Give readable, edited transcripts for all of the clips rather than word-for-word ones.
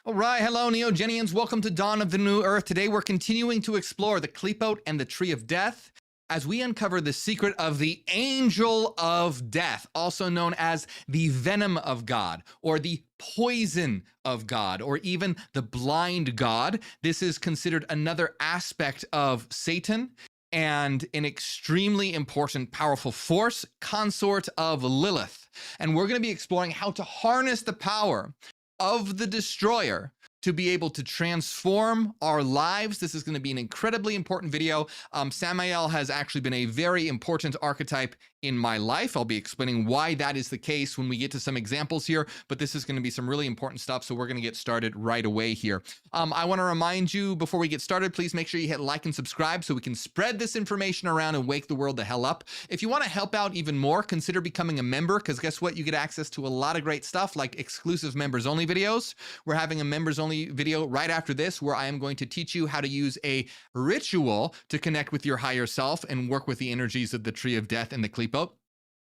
All right, hello Neogenians, welcome to Dawn of the New Earth. Today we're continuing to explore the Qliphoth and the Tree of Death as we uncover the secret of the Angel of Death, also known as the Venom of God, or the Poison of God, or even the Blind God. This is considered another aspect of Satan and an extremely important, powerful force, consort of Lilith. And we're going to be exploring how to harness the power of the Destroyer to be able to transform our lives. This is going to be an incredibly important video. Samael has actually been a very important archetype in my life. I'll be explaining why that is the case when we get to some examples here, but this is going to be some really important stuff, so we're going to get started right away here. I want to remind you before we get started, please make sure you hit like and subscribe so we can spread this information around and wake the world the hell up. If you want to help out even more, consider becoming a member, because guess what? You get access to a lot of great stuff like exclusive members only videos. We're having a members only video right after this where I am going to teach you how to use a ritual to connect with your higher self and work with the energies of the Tree of Death and the Qliphoth.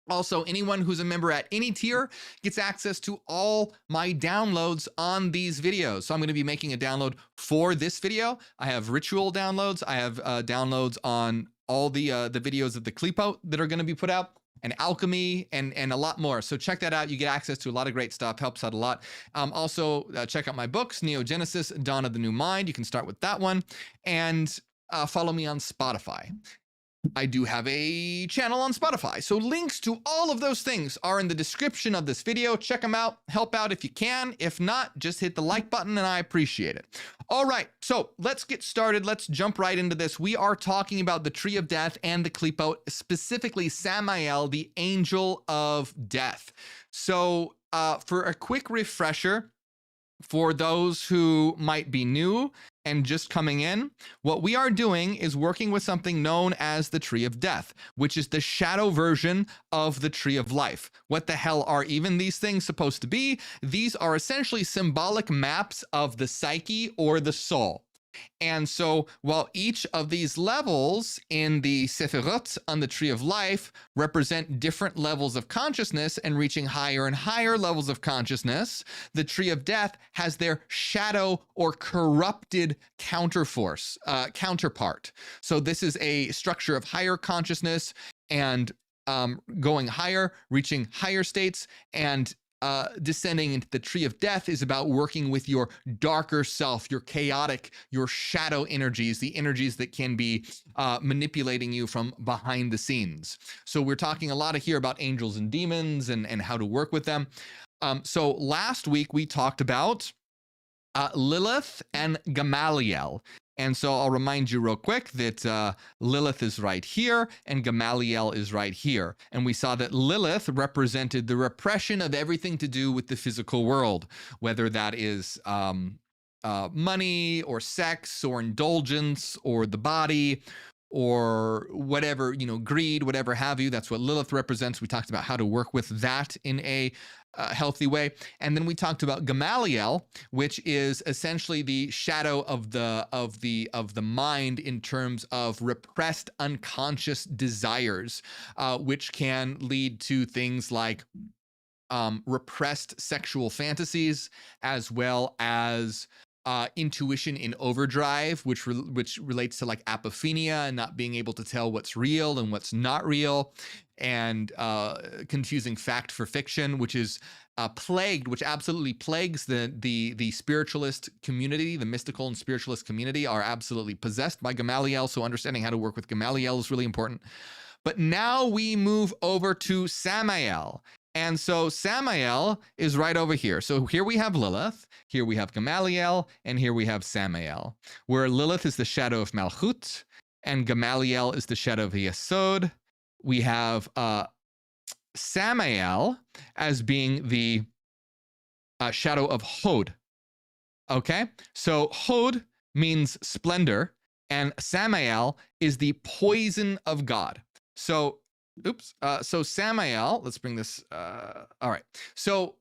Also, anyone who's a member at any tier gets access to all my downloads on these videos. So I'm going to be making a download for this video. I have ritual downloads. I have downloads on all the videos of the Qliphoth that are going to be put out, and alchemy, and a lot more. So check that out. You get access to a lot of great stuff. Helps out a lot. Also, check out my books, Neogenesis, Dawn of the New Mind. You can start with that one. And follow me on Spotify. I do have a channel on Spotify. So links to all of those things are in the description of this video. Check them out. Help out if you can. If not, just hit the like button and I appreciate it. All right, so let's get started. Let's jump right into this. We are talking about the Tree of Death and the Qliphoth, specifically Samael, the Angel of Death. So for a quick refresher, for those who might be new and just coming in, what we are doing is working with something known as the Tree of Death, which is the shadow version of the Tree of Life. What the hell are even these things supposed to be? These are essentially symbolic maps of the psyche or the soul. And so while each of these levels in the Sephirot on the Tree of Life represent different levels of consciousness and reaching higher and higher levels of consciousness, the Tree of Death has their shadow or corrupted counterpart. So this is a structure of higher consciousness and going higher, reaching higher states, and descending into the Tree of Death is about working with your darker self, your chaotic, your shadow energies, the energies that can be manipulating you from behind the scenes. So we're talking a lot here about angels and demons and how to work with them. So last week we talked about Lilith and Gamaliel. And so I'll remind you real quick that Lilith is right here and Gamaliel is right here. And we saw that Lilith represented the repression of everything to do with the physical world, whether that is money or sex or indulgence or the body or whatever, greed, whatever have you. That's what Lilith represents. We talked about how to work with that in a healthy way. And then we talked about Gamaliel, which is essentially the shadow of the mind in terms of repressed unconscious desires, which can lead to things like repressed sexual fantasies, as well as intuition in overdrive, which relates to like apophenia and not being able to tell what's real and what's not real, and confusing fact for fiction, which is which absolutely plagues the spiritualist community. The mystical and spiritualist community are absolutely possessed by Gamaliel, so understanding how to work with Gamaliel is really important. But now we move over to Samael. And so Samael is right over here. So here we have Lilith, here we have Gamaliel, and here we have Samael, where Lilith is the shadow of Malchut, and Gamaliel is the shadow of Yesod. We have Samael as being the shadow of Hod. Okay? So Hod means splendor, and Samael is the poison of God. So so Samael, let's bring this, all right. So,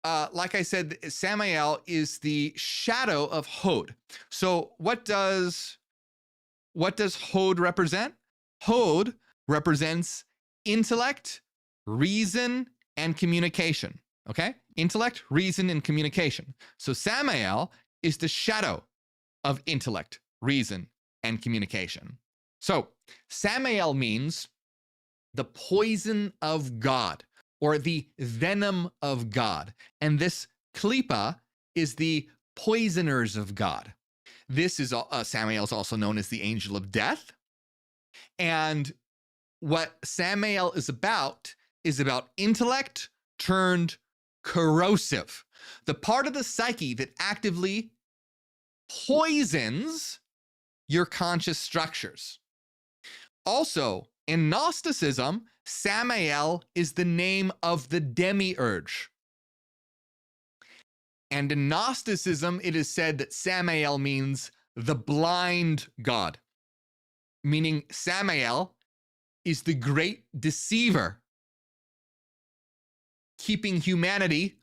like I said, Samael is the shadow of Hod. So what does Hod represent? Hod represents intellect, reason, and communication, okay? Intellect, reason, and communication. So Samael is the shadow of intellect, reason, and communication. So Samael means the poison of God, or the venom of God. And this klipa is the poisoners of God. This is Samael is also known as the angel of death. And what Samael is about intellect turned corrosive, the part of the psyche that actively poisons your conscious structures. Also, in Gnosticism, Samael is the name of the demiurge. And in Gnosticism, it is said that Samael means the blind god, meaning Samael is the great deceiver, keeping humanity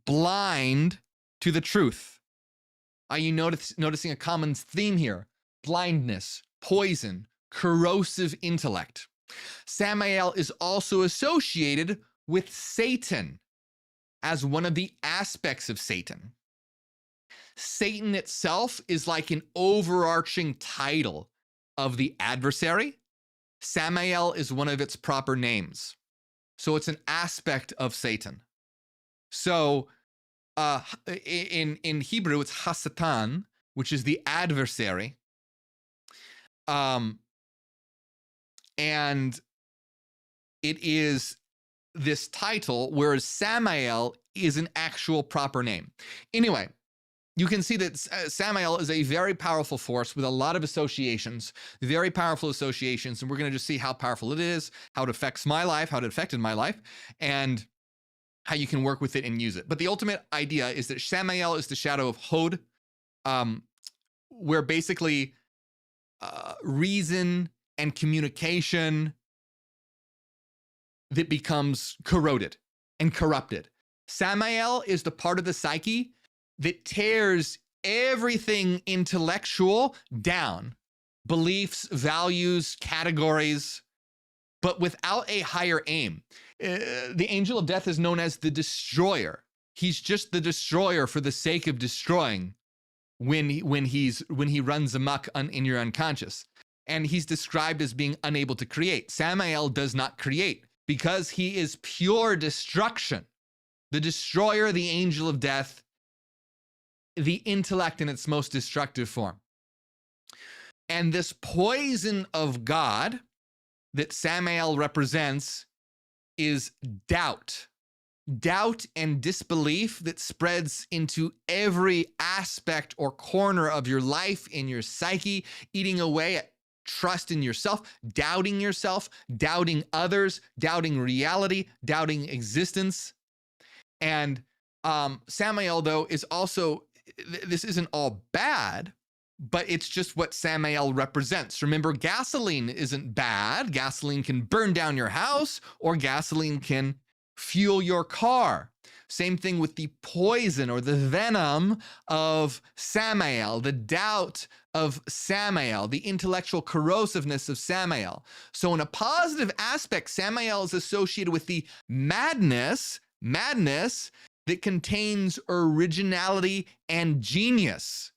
blind to the truth. Are you noticing a common theme here? Blindness, poison, corrosive intellect. Samael is also associated with Satan as one of the aspects of Satan. Satan itself is like an overarching title of the adversary. Samael is one of its proper names. So it's an aspect of Satan. So in Hebrew, it's Hasatan, which is the adversary. And it is this title, whereas Samael is an actual proper name. Anyway, you can see that Samael is a very powerful force with a lot of associations, very powerful associations. And we're going to just see how powerful it is, how it affects my life, how it affected my life, and how you can work with it and use it. But the ultimate idea is that Samael is the shadow of Hod, where basically reason and communication that becomes corroded and corrupted. Samael is the part of the psyche that tears everything intellectual down, beliefs, values, categories, but without a higher aim. The angel of death is known as the destroyer. He's just the destroyer for the sake of destroying when he runs amok in your unconscious. And he's described as being unable to create. Samael does not create because he is pure destruction. The destroyer, the angel of death, the intellect in its most destructive form. And this poison of God that Samael represents is doubt. Doubt and disbelief that spreads into every aspect or corner of your life, in your psyche, eating away at trust in yourself, doubting others, doubting reality, doubting existence. And Samael, though, is also, this isn't all bad, but it's just what Samael represents. Remember, gasoline isn't bad. Gasoline can burn down your house, or gasoline can fuel your car. Same thing with the poison or the venom of Samael, the doubt of Samael, the intellectual corrosiveness of Samael. So in a positive aspect, Samael is associated with the madness that contains originality and genius.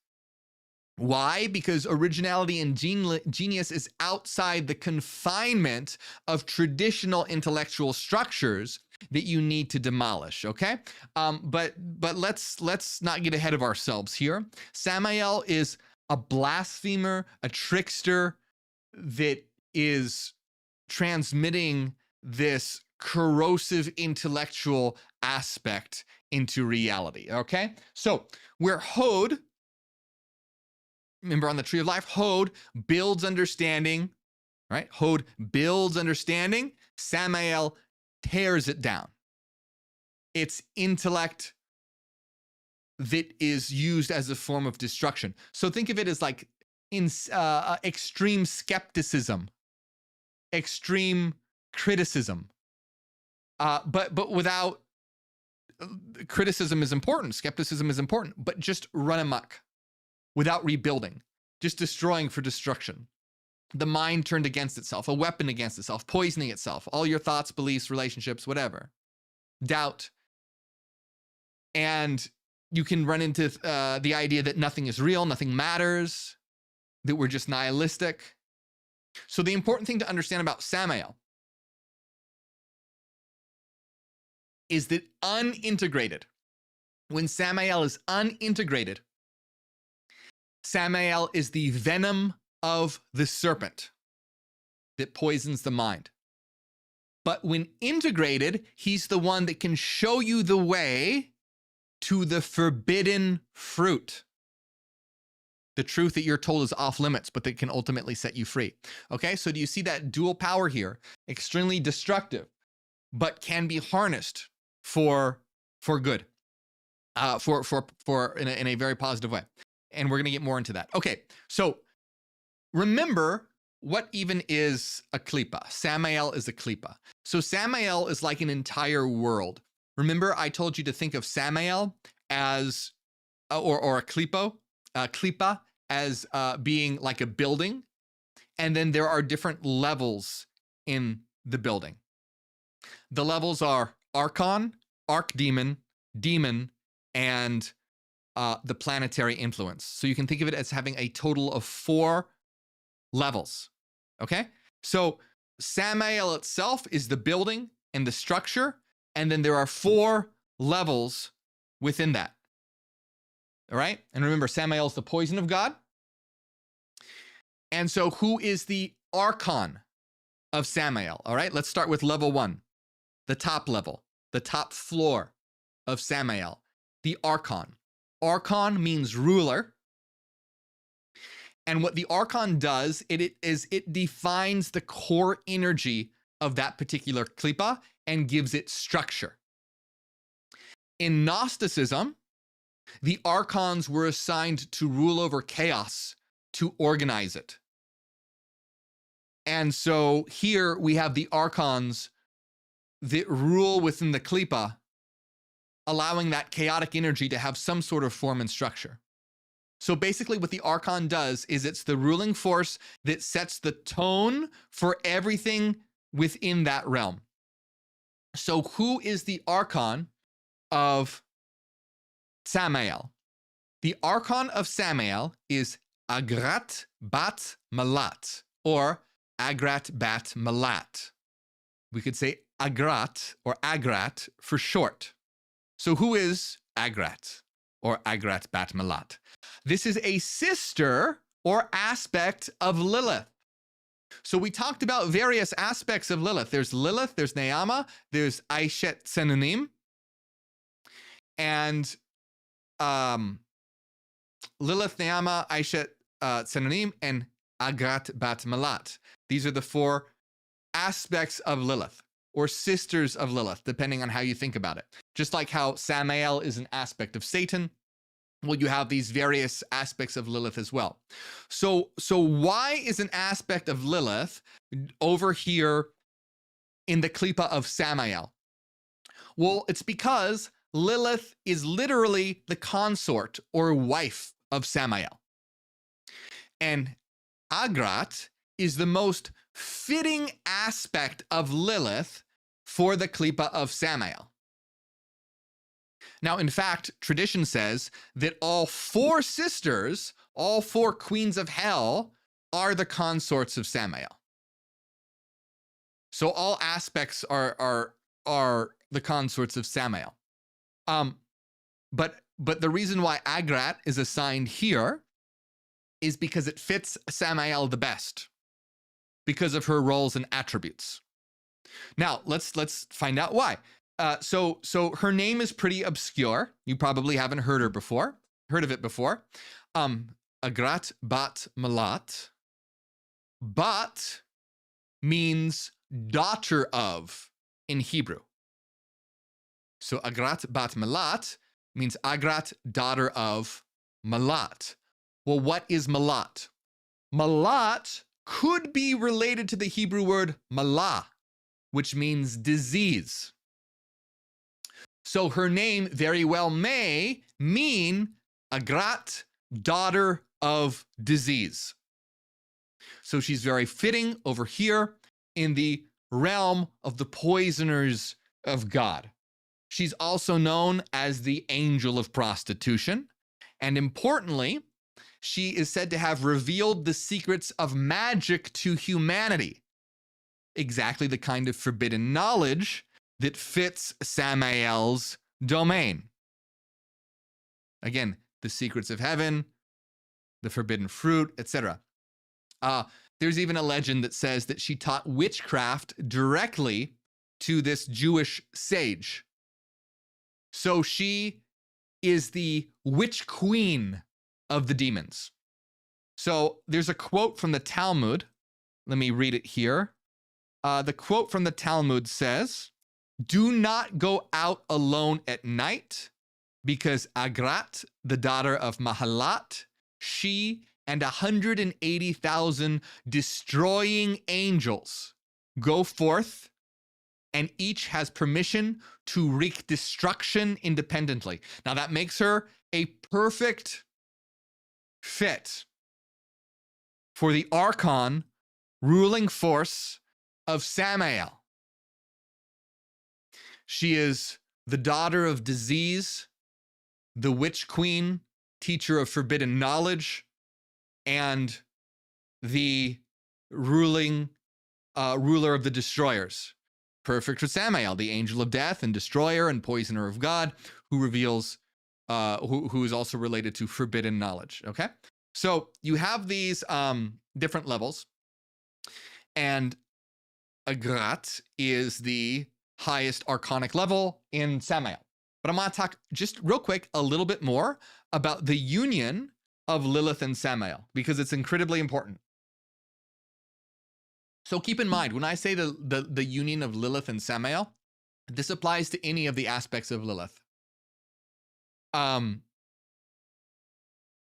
Why? Because originality and genius is outside the confinement of traditional intellectual structures that you need to demolish, okay? But let's not get ahead of ourselves here. Samael is a blasphemer, a trickster that is transmitting this corrosive intellectual aspect into reality, okay? So where Hod, remember on the tree of life, Hod builds understanding, right? Hod builds understanding. Samael tears it down. It's intellect that is used as a form of destruction. So think of it as like extreme skepticism, extreme criticism. But without criticism is important, skepticism is important, but just run amok without rebuilding, just destroying for destruction. The mind turned against itself, a weapon against itself, poisoning itself, all your thoughts, beliefs, relationships, whatever. Doubt. And You can run into the idea that nothing is real, nothing matters, that we're just nihilistic. So the important thing to understand about Samael is that unintegrated, when Samael is unintegrated, Samael is the venom of the serpent that poisons the mind. But when integrated, he's the one that can show you the way to the forbidden fruit. The truth that you're told is off limits, but that can ultimately set you free. Okay, so do you see that dual power here? Extremely destructive, but can be harnessed for good, in a very positive way. And we're going to get more into that. Okay, so remember what even is a klipa. Samael is a klipa. So Samael is like an entire world. Remember, I told you to think of Samael as, or a klipa as being like a building. And then there are different levels in the building. The levels are archon, archdemon, demon, and the planetary influence. So you can think of it as having a total of 4 levels. Okay? So Samael itself is the building and the structure, and then there are 4 levels within that. All right? And remember, Samael is the poison of God. And so who is the archon of Samael? All right? Let's start with level 1, the top level, the top floor of Samael, the archon. Archon means ruler. And what the archon does, it defines the core energy of that particular klipa and gives it structure. In Gnosticism, the archons were assigned to rule over chaos, to organize it. And so here we have the archons that rule within the klipa, allowing that chaotic energy to have some sort of form and structure. So basically what the archon does is it's the ruling force that sets the tone for everything within that realm. So who is the archon of Samael? The archon of Samael is Agrat bat Malat, or Agrat bat Malat. We could say Agrat or Agrat for short. So who is Agrat or Agrat bat Malat? This is a sister or aspect of Lilith. So we talked about various aspects of Lilith. There's Lilith, there's Neama, there's Aishet Senanim, and Lilith, Neama, Aishet Senanim, and Agrat bat Malat. These are the 4 aspects of Lilith, or sisters of Lilith, depending on how you think about it. Just like how Samael is an aspect of Satan, well, you have these various aspects of Lilith as well. So why is an aspect of Lilith over here in the klipa of Samael? Well, it's because Lilith is literally the consort or wife of Samael. And Agrat is the most fitting aspect of Lilith for the klipa of Samael. Now, in fact, tradition says that all 4 sisters, all 4 queens of hell, are the consorts of Samael. So all aspects are the consorts of Samael. But the reason why Agrat is assigned here is because it fits Samael the best, because of her roles and attributes. Now, let's find out why. So her name is pretty obscure. You probably haven't heard of it before. Agrat bat Malat. Bat means daughter of in Hebrew. So Agrat bat Malat means Agrat, daughter of Malat. Well, what is Malat? Malat could be related to the Hebrew word malah, which means disease. So her name very well may mean Agrat, daughter of disease. So she's very fitting over here in the realm of the poisoners of God. She's also known as the angel of prostitution. And importantly, she is said to have revealed the secrets of magic to humanity. Exactly the kind of forbidden knowledge that fits Samael's domain. Again, the secrets of heaven, the forbidden fruit, etc. There's even a legend that says that she taught witchcraft directly to this Jewish sage. So she is the witch queen of the demons. So there's a quote from the Talmud. Let me read it here. The quote from the Talmud says, "Do not go out alone at night, because Agrat, the daughter of Mahalat, she and 180,000 destroying angels go forth, and each has permission to wreak destruction independently." Now that makes her a perfect fit for the archon ruling force of Samael. She is the daughter of disease, the witch queen, teacher of forbidden knowledge, and the ruler of the destroyers. Perfect for Samael, the angel of death and destroyer and poisoner of God, who reveals, who is also related to forbidden knowledge. Okay, so you have these different levels, and Agrat is the highest archonic level in Samael. But I'm going to talk just real quick a little bit more about the union of Lilith and Samael, because it's incredibly important. So keep in mind, when I say the union of Lilith and Samael, this applies to any of the aspects of Lilith.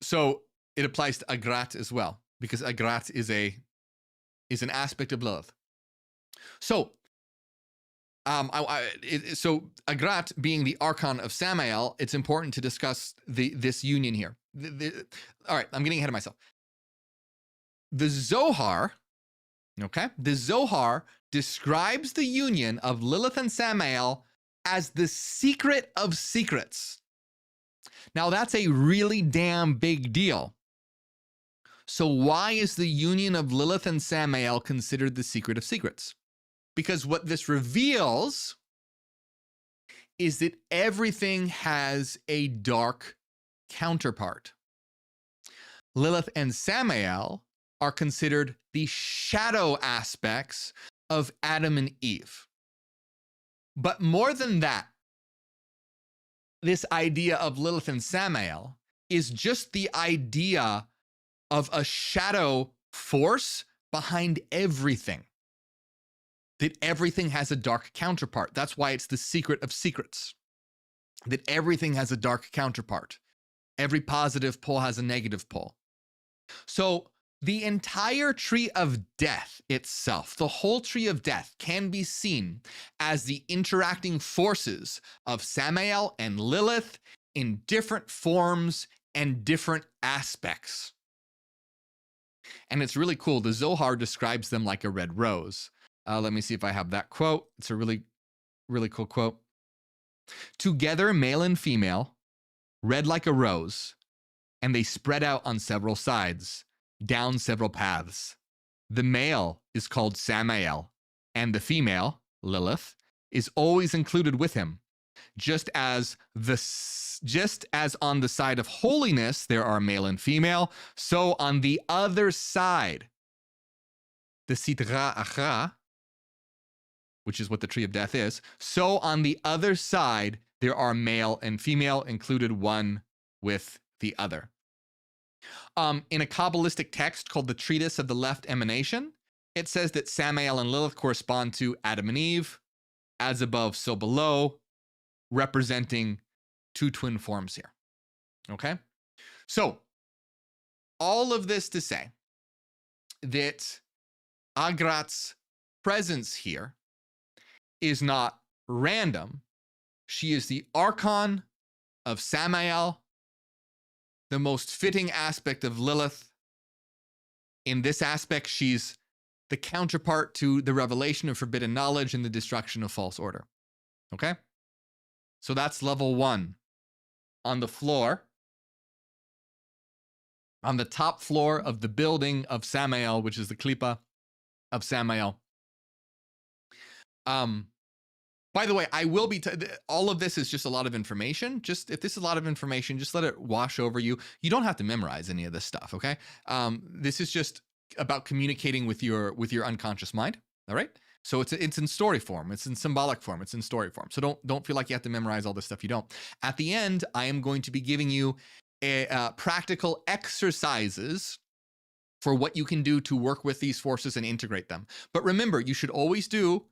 So it applies to Agrat as well, because Agrat is an aspect of Lilith. So, so Agrat being the archon of Samael, it's important to discuss this union here. All right, I'm getting ahead of myself. The Zohar, okay, the Zohar describes the union of Lilith and Samael as the secret of secrets. Now that's a really damn big deal. So why is the union of Lilith and Samael considered the secret of secrets? Because what this reveals is that everything has a dark counterpart. Lilith and Samael are considered the shadow aspects of Adam and Eve. But more than that, this idea of Lilith and Samael is just the idea of a shadow force behind everything. That everything has a dark counterpart. That's why it's the secret of secrets. That everything has a dark counterpart. Every positive pole has a negative pole. So the entire tree of death itself, the whole tree of death, can be seen as the interacting forces of Samael and Lilith in different forms and different aspects. And it's really cool. The Zohar describes them like a red rose. Let me see if I have that quote. It's a really, really cool quote. "Together, male and female, red like a rose, and they spread out on several sides, down several paths. The male is called Samael, and the female, Lilith, is always included with him. Just as on the side of holiness there are male and female, so on the other side, the Sitra Achra, which is what the tree of death is, so on the other side there are male and female included one with the other." In a Kabbalistic text called the Treatise of the Left Emanation, it says that Samael and Lilith correspond to Adam and Eve, as above, so below, representing two twin forms here. Okay? So, all of this to say that Agrat's presence here is not random. She is the archon of Samael, the most fitting aspect of Lilith. In this aspect, she's the counterpart to the revelation of forbidden knowledge and the destruction of false order. Okay? So that's level 1. On the floor, on the top floor of the building of Samael, which is the Klipa of Samael. By the way, I will be, all of this is just a lot of information. Just, if this is a lot of information, just let it wash over you. You don't have to memorize any of this stuff, okay? This is just about communicating with your unconscious mind, all right? So it's in story form, it's in symbolic form, it's in story form. So don't feel like you have to memorize all this stuff you don't. At the end, I am going to be giving you practical exercises for what you can do to work with these forces and integrate them. But remember, you should always do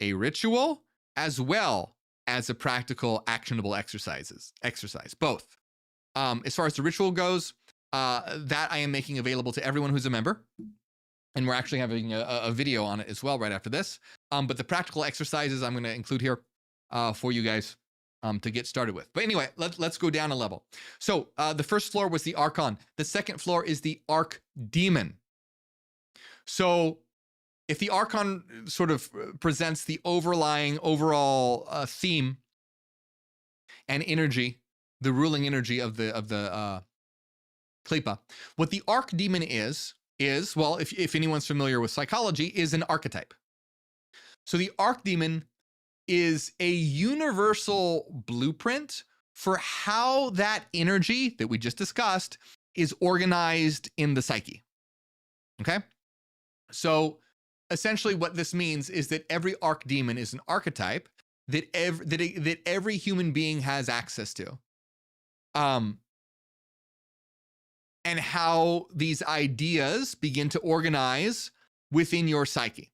a ritual as well as a practical, actionable exercise, both. As far as the ritual goes, that I am making available to everyone who's a member. And we're actually having a video on it as well right after this. But the practical exercises I'm going to include here for you guys to get started with. But anyway, let's go down a level. So the first floor was the archon. The second floor is the archdemon. So if the archon sort of presents the overall theme and energy, the ruling energy of the Klipa, what the archdemon is, well, if anyone's familiar with psychology, is an archetype. So the archdemon is a universal blueprint for how that energy that we just discussed is organized in the psyche. Okay? So essentially what this means is that every archdemon is an archetype that every human being has access to. And how these ideas begin to organize within your psyche.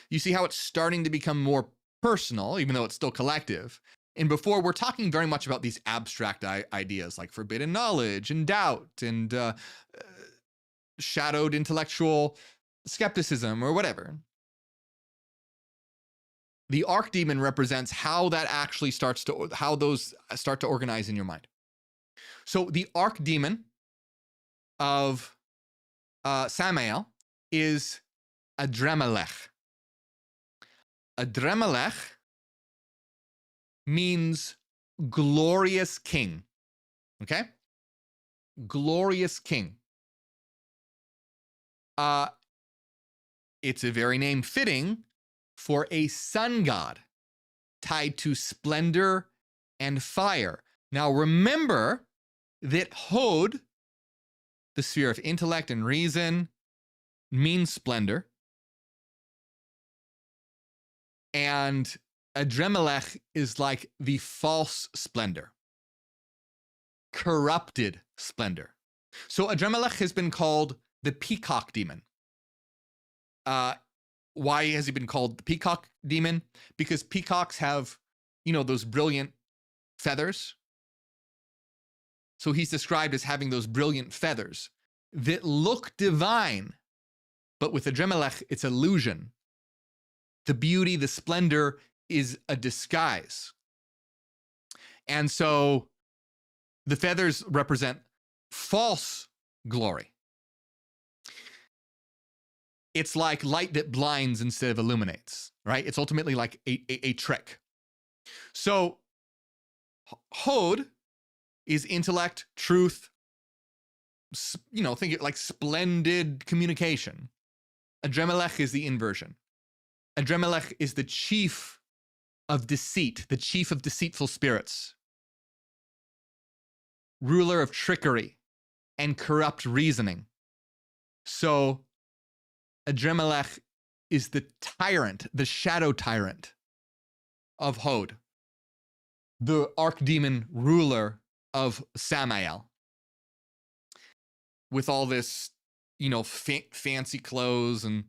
You see how it's starting to become more personal, even though it's still collective. And before, we're talking very much about these abstract ideas like forbidden knowledge and doubt and shadowed intellectual skepticism or whatever. The archdemon represents how that actually how those start to organize in your mind. So the archdemon of Samael is Admalch. Admalch means glorious king. Okay? Glorious king. It's a very name fitting for a sun god tied to splendor and fire. Now remember that Hod, the sphere of intellect and reason, means splendor. And Admalch is like the false splendor, corrupted splendor. So Admalch has been called the peacock demon. Why has he been called the peacock demon? Because peacocks have, those brilliant feathers. So he's described as having those brilliant feathers that look divine, but with Admalch, it's illusion. The beauty, the splendor is a disguise. And so the feathers represent false glory. It's like light that blinds instead of illuminates, right? It's ultimately like a trick. So Hod is intellect, truth, think it like splendid communication. Admalch is the inversion. Admalch is the chief of deceit, the chief of deceitful spirits, ruler of trickery and corrupt reasoning. So Admalch is the tyrant, the shadow tyrant of Hod, the archdemon ruler of Samael, with all this, fancy clothes and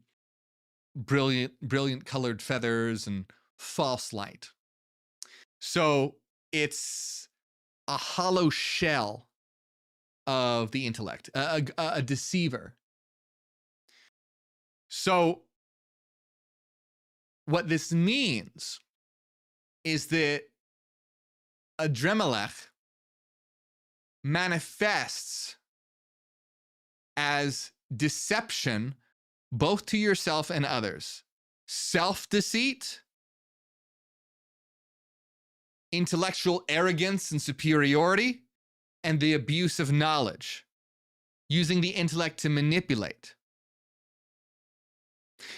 brilliant colored feathers and false light. So it's a hollow shell of the intellect, a deceiver. So what this means is that Admalch manifests as deception both to yourself and others, self-deceit intellectual arrogance and superiority, and the abuse of knowledge, using the intellect to manipulate.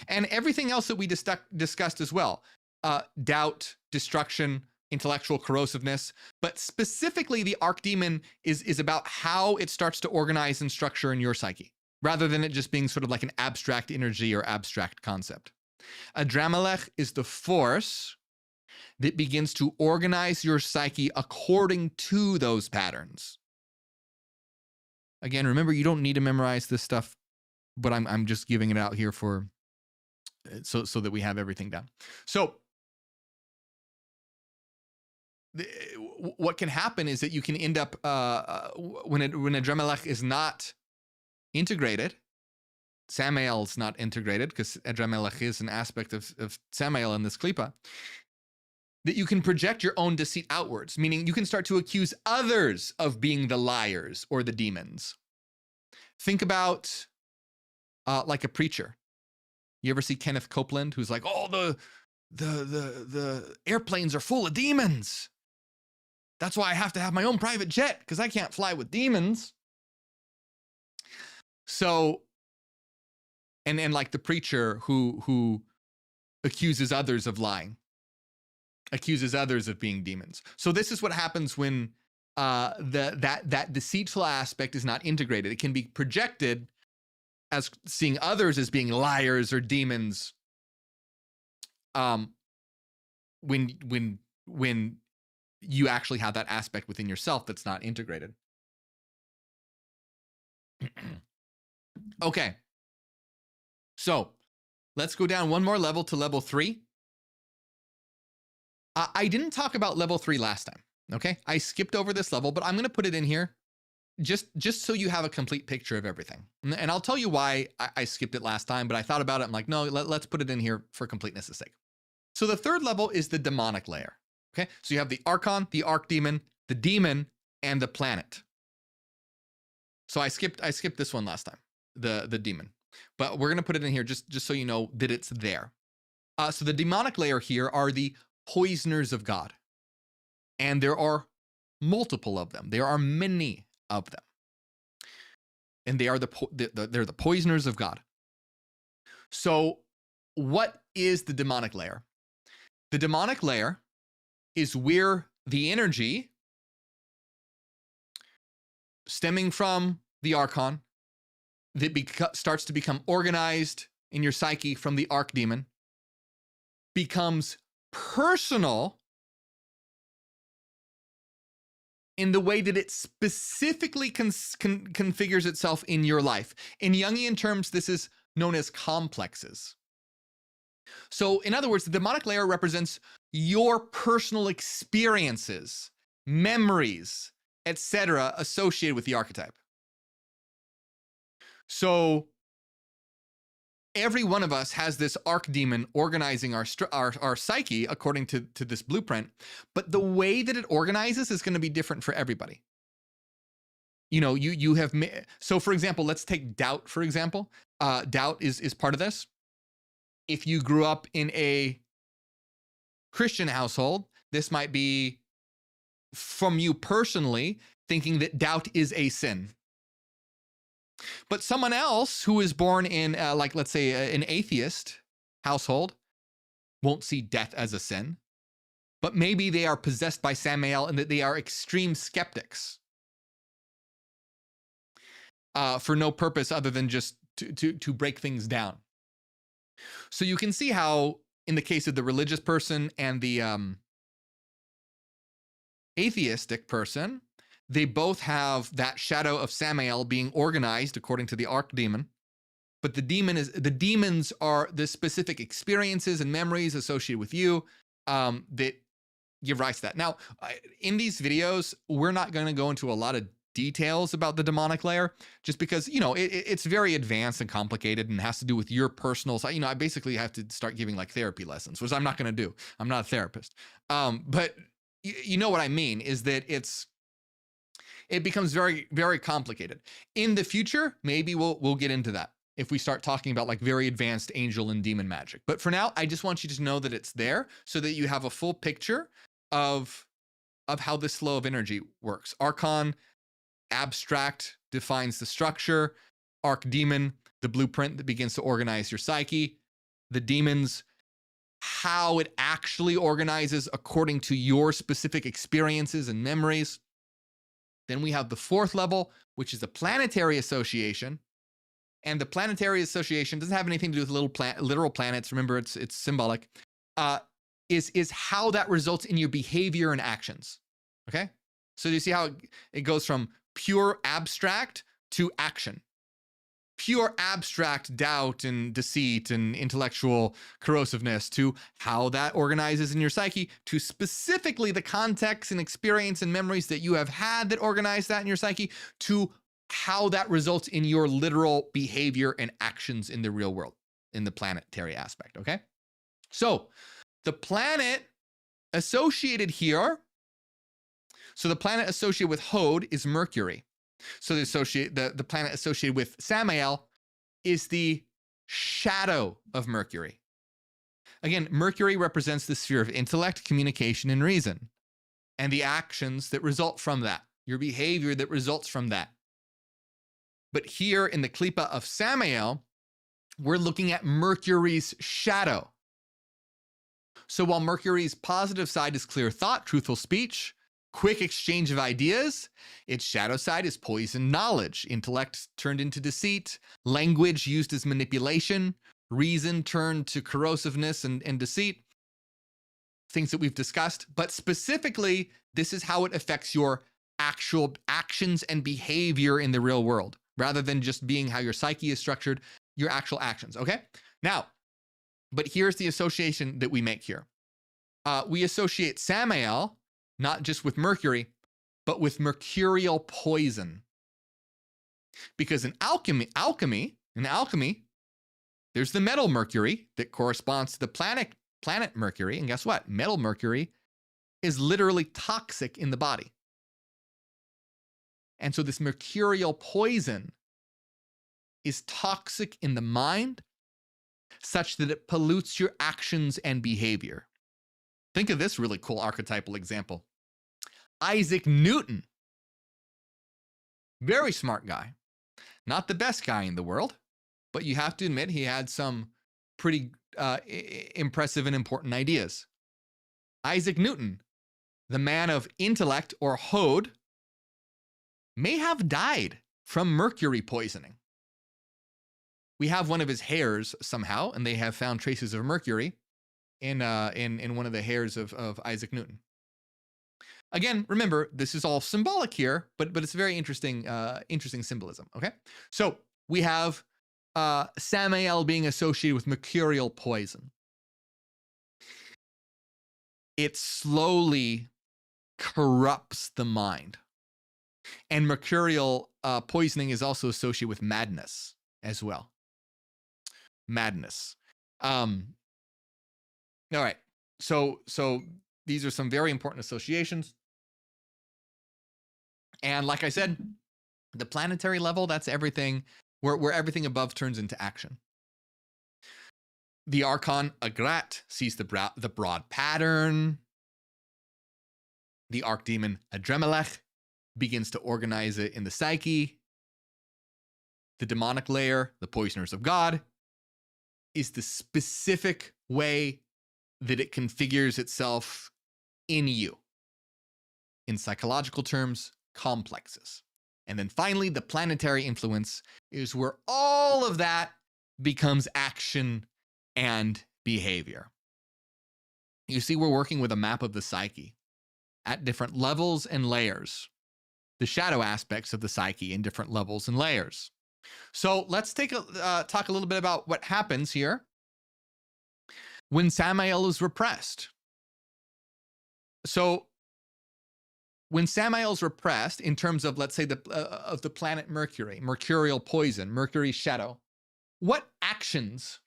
And everything else that we discussed as well, doubt, destruction, intellectual corrosiveness, but specifically the archdemon is about how it starts to organize and structure in your psyche, rather than it just being sort of like an abstract energy or abstract concept. Admalch is the force that begins to organize your psyche according to those patterns. Again, remember, you don't need to memorize this stuff, but I'm just giving it out here for so that we have everything down. So what can happen is that you can end up when Admalch is not integrated. Samael's not integrated, because Admalch is an aspect of Samael in this klipa, that you can project your own deceit outwards, meaning you can start to accuse others of being the liars or the demons. Think about like a preacher. You ever see Kenneth Copeland, who's like, oh, the airplanes are full of demons. That's why I have to have my own private jet, because I can't fly with demons. So, and like the preacher who accuses others of lying, accuses others of being demons. So this is what happens when that deceitful aspect is not integrated. It can be projected as seeing others as being liars or demons. When you actually have that aspect within yourself that's not integrated. Okay. So let's go down one more level to level 3. I didn't talk about level 3 last time. Okay. I skipped over this level, but I'm going to put it in here just so you have a complete picture of everything. And I'll tell you why I skipped it last time, but I thought about it. I'm like, no, let's put it in here for completeness' sake. So the third level is the demonic layer. Okay. So you have the archon, the archdemon, the demon, and the planet. So I skipped this one last time, the demon, but we're going to put it in here just so you know that it's there. So the demonic layer here are the poisoners of God. And there are multiple of them. There are many of them. And they are they're the poisoners of God. So what is the demonic layer? The demonic layer is where the energy stemming from the archon that starts to become organized in your psyche from the archdemon becomes personal in the way that it specifically configures itself in your life. In Jungian terms, this is known as complexes. So in other words, the demonic layer represents your personal experiences, memories, etc., associated with the archetype. So every one of us has this archdemon organizing our psyche according to this blueprint, but the way that it organizes is going to be different for everybody. You know, you have, so for example, let's take doubt, for example. Doubt is part of this. If you grew up in a Christian household, this might be from you personally thinking that doubt is a sin. But someone else who is born in, like, let's say, an atheist household won't see death as a sin, but maybe they are possessed by Samael and that they are extreme skeptics for no purpose other than just to break things down. So you can see how, in the case of the religious person and the atheistic person, they both have that shadow of Samael being organized according to the archdemon, but the demons are the specific experiences and memories associated with you that give rise to that. Now, in these videos, we're not going to go into a lot of details about the demonic layer, just because, you know, it's very advanced and complicated and has to do with your personal side. You know, I basically have to start giving like therapy lessons, which I'm not going to do. I'm not a therapist. But you know what I mean is that it becomes very, very complicated. In the future, maybe we'll get into that if we start talking about like very advanced angel and demon magic. But for now, I just want you to know that it's there so that you have a full picture of of how this flow of energy works. Archon, abstract, defines the structure. Archdemon, the blueprint that begins to organize your psyche. The demons, how it actually organizes according to your specific experiences and memories. Then we have the fourth level, which is the planetary association. And the planetary association doesn't have anything to do with literal planets. Remember, it's symbolic. Is how that results in your behavior and actions. Okay? So you see how it goes from pure abstract to action. Pure abstract doubt and deceit and intellectual corrosiveness to how that organizes in your psyche, to specifically the context and experience and memories that you have had that organize that in your psyche, to how that results in your literal behavior and actions in the real world, in the planetary aspect, okay? So the planet associated here, so the planet associated with Hod is Mercury. So the planet associated with Samael is the shadow of Mercury. Again, Mercury represents the sphere of intellect, communication, and reason, and the actions that result from that, your behavior that results from that. But here in the Klipa of Samael, we're looking at Mercury's shadow. So while Mercury's positive side is clear thought, truthful speech, quick exchange of ideas, its shadow side is poisoned knowledge, intellect turned into deceit, language used as manipulation, reason turned to corrosiveness and deceit, things that we've discussed. But specifically, this is how it affects your actual actions and behavior in the real world, rather than just being how your psyche is structured, your actual actions, okay? Now, but here's the association that we make here. We associate Samael not just with Mercury, but with mercurial poison. Because in alchemy, there's the metal Mercury that corresponds to the planet Mercury. And guess what? Metal Mercury is literally toxic in the body. And so this mercurial poison is toxic in the mind such that it pollutes your actions and behavior. Think of this really cool archetypal example. Isaac Newton, very smart guy, not the best guy in the world, but you have to admit he had some pretty impressive and important ideas. Isaac Newton, the man of intellect or Hod, may have died from mercury poisoning. We have one of his hairs somehow, and they have found traces of mercury in one of the hairs of Isaac Newton. Again, remember, this is all symbolic here, but it's very interesting symbolism, okay? So we have Samael being associated with mercurial poison. It slowly corrupts the mind. And mercurial poisoning is also associated with madness as well. Madness. All right. So these are some very important associations. And like I said, the planetary level, that's everything, where everything above turns into action. The archon Agrat sees the broad pattern. The archdemon Admalch begins to organize it in the psyche. The demonic layer, the poisoners of God, is the specific way that it configures itself in you. In psychological terms, complexes. And then finally, the planetary influence is where all of that becomes action and behavior. You see, we're working with a map of the psyche at different levels and layers. The shadow aspects of the psyche in different levels and layers. So let's talk a little bit about what happens here when Samael is repressed. So when Samael is repressed, in terms of, let's say, of the planet Mercury, mercurial poison, Mercury's shadow, what actions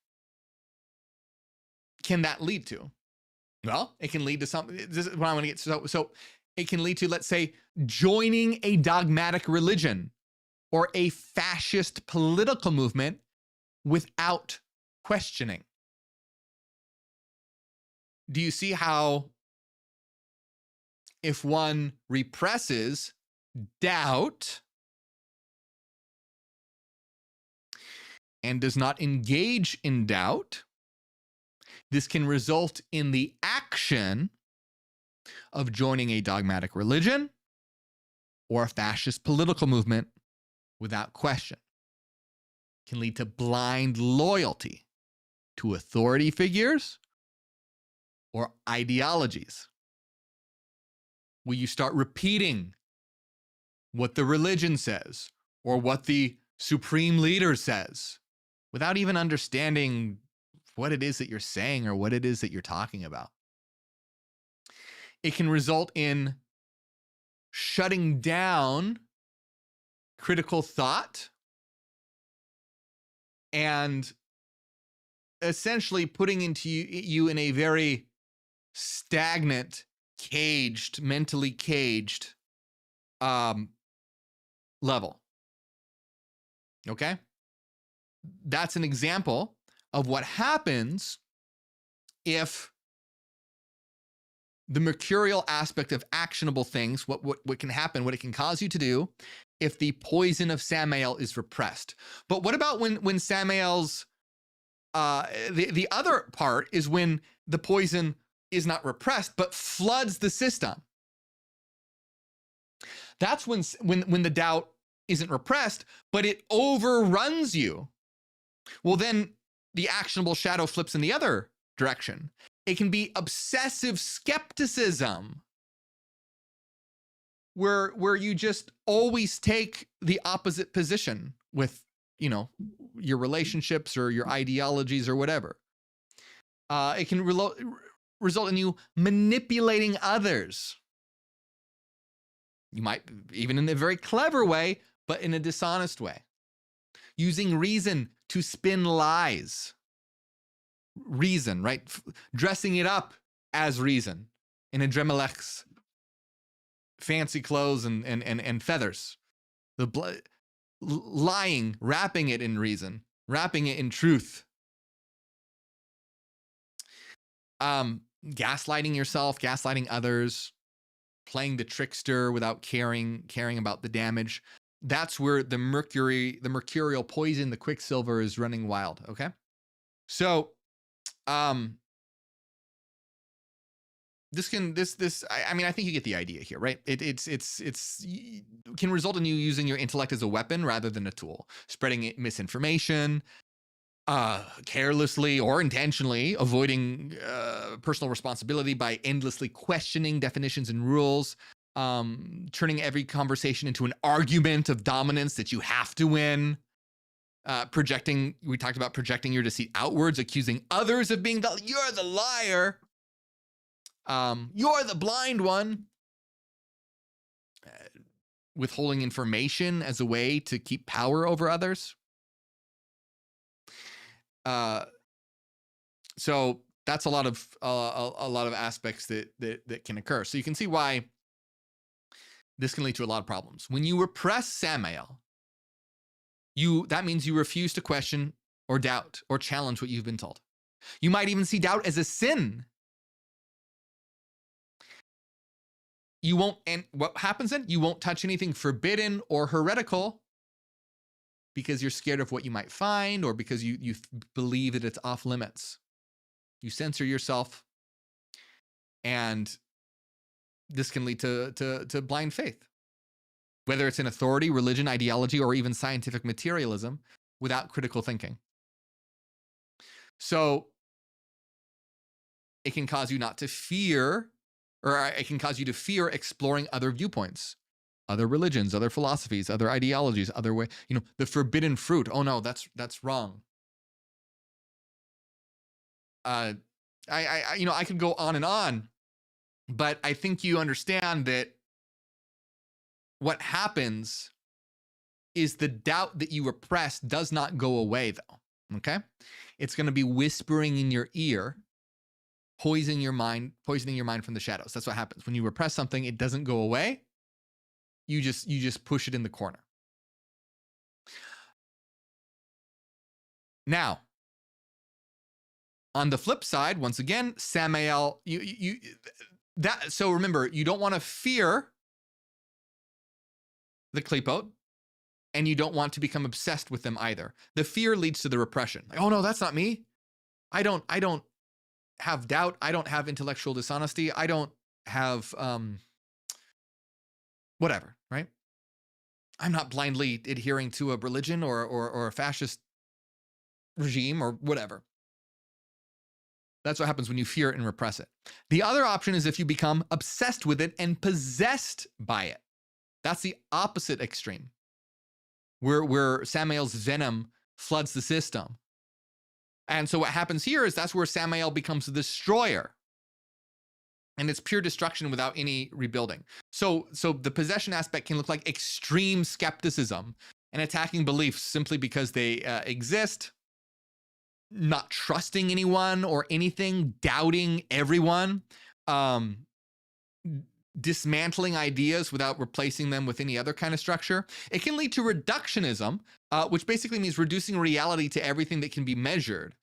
can that lead to? Well, it can lead to something. This is what I want to get to. So it can lead to, let's say, joining a dogmatic religion or a fascist political movement without questioning. Do you see how if one represses doubt and does not engage in doubt, this can result in the action of joining a dogmatic religion or a fascist political movement without question. It can lead to blind loyalty to authority figures or ideologies, where you start repeating what the religion says or what the supreme leader says without even understanding what it is that you're saying or what it is that you're talking about. It can result in shutting down critical thought and essentially putting into you in a very stagnant, caged, mentally caged level. Okay? That's an example of what happens if the mercurial aspect of actionable things, what can happen, what it can cause you to do if the poison of Samael is repressed. But what about when Samael's, the other part is when the poison is not repressed, but floods the system. That's when the doubt isn't repressed, but it overruns you. Well, then the actionable shadow flips in the other direction. It can be obsessive skepticism, where you just always take the opposite position with, your relationships or your ideologies or whatever. It can result in you manipulating others. You might, even in a very clever way, but in a dishonest way. Using reason to spin lies. Reason, right? Dressing it up as reason in Admalch's fancy clothes and feathers. The blood, lying, wrapping it in reason, wrapping it in truth. Gaslighting yourself, gaslighting others, playing the trickster without caring about the damage. That's where the mercurial poison, the quicksilver, is running wild. Okay, so this I think you get the idea here, right? It can result in you using your intellect as a weapon rather than a tool, spreading misinformation, carelessly or intentionally avoiding personal responsibility by endlessly questioning definitions and rules, turning every conversation into an argument of dominance that you have to win. We talked about projecting your deceit outwards, accusing others of being you're the liar. You're the blind one. Withholding information as a way to keep power over others. So that's a lot of aspects that can occur. So you can see why this can lead to a lot of problems. When you repress Samael, that means you refuse to question or doubt or challenge what you've been told. You might even see doubt as a sin. You won't, and what happens then? You won't touch anything forbidden or heretical because you're scared of what you might find or because you believe that it's off limits. You censor yourself, and this can lead to blind faith, whether it's in authority, religion, ideology, or even scientific materialism without critical thinking. So it can cause you not to fear, or it can cause you to fear exploring other viewpoints, other religions, other philosophies, other ideologies, other way, the forbidden fruit. Oh no, that's wrong. I could go on and on, but I think you understand that what happens is the doubt that you repress does not go away, though. Okay? It's going to be whispering in your ear, poisoning your mind from the shadows. That's what happens. When you repress something, it doesn't go away. You just push it in the corner. Now, on the flip side, once again, Samael, So remember, you don't want to fear the klipot, and you don't want to become obsessed with them either. The fear leads to the repression. Like, oh no, that's not me. I don't have doubt. I don't have intellectual dishonesty. I don't have whatever, right? I'm not blindly adhering to a religion or a fascist regime or whatever. That's what happens when you fear it and repress it. The other option is if you become obsessed with it and possessed by it. That's the opposite extreme, where Samael's venom floods the system. And so what happens here is that's where Samael becomes the destroyer. And it's pure destruction without any rebuilding. So the possession aspect can look like extreme skepticism and attacking beliefs simply because they exist, not trusting anyone or anything, doubting everyone, dismantling ideas without replacing them with any other kind of structure. It can lead to reductionism, which basically means reducing reality to everything that can be measured,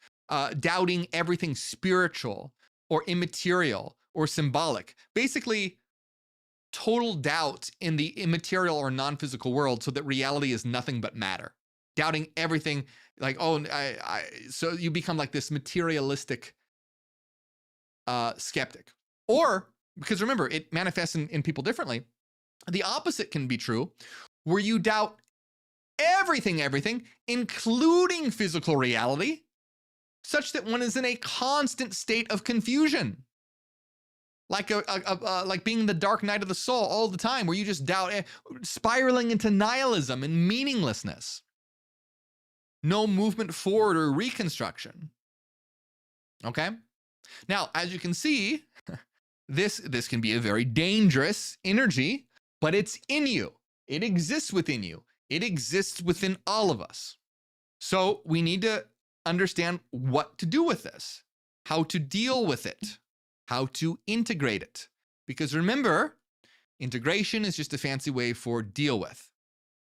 doubting everything spiritual or immaterial or symbolic. Basically, total doubt in the immaterial or non-physical world so that reality is nothing but matter. Doubting everything, like, oh, so you become like this materialistic skeptic. Or, because remember, it manifests in people differently, the opposite can be true, where you doubt everything, including physical reality, such that one is in a constant state of confusion. Like like being in the dark night of the soul all the time, where you just doubt, spiraling into nihilism and meaninglessness. No movement forward or reconstruction. Okay? Now, as you can see, this can be a very dangerous energy, but it's in you. It exists within you. It exists within all of us. So we need to understand what to do with this, how to deal with it, how to integrate it. Because remember, integration is just a fancy way for deal with.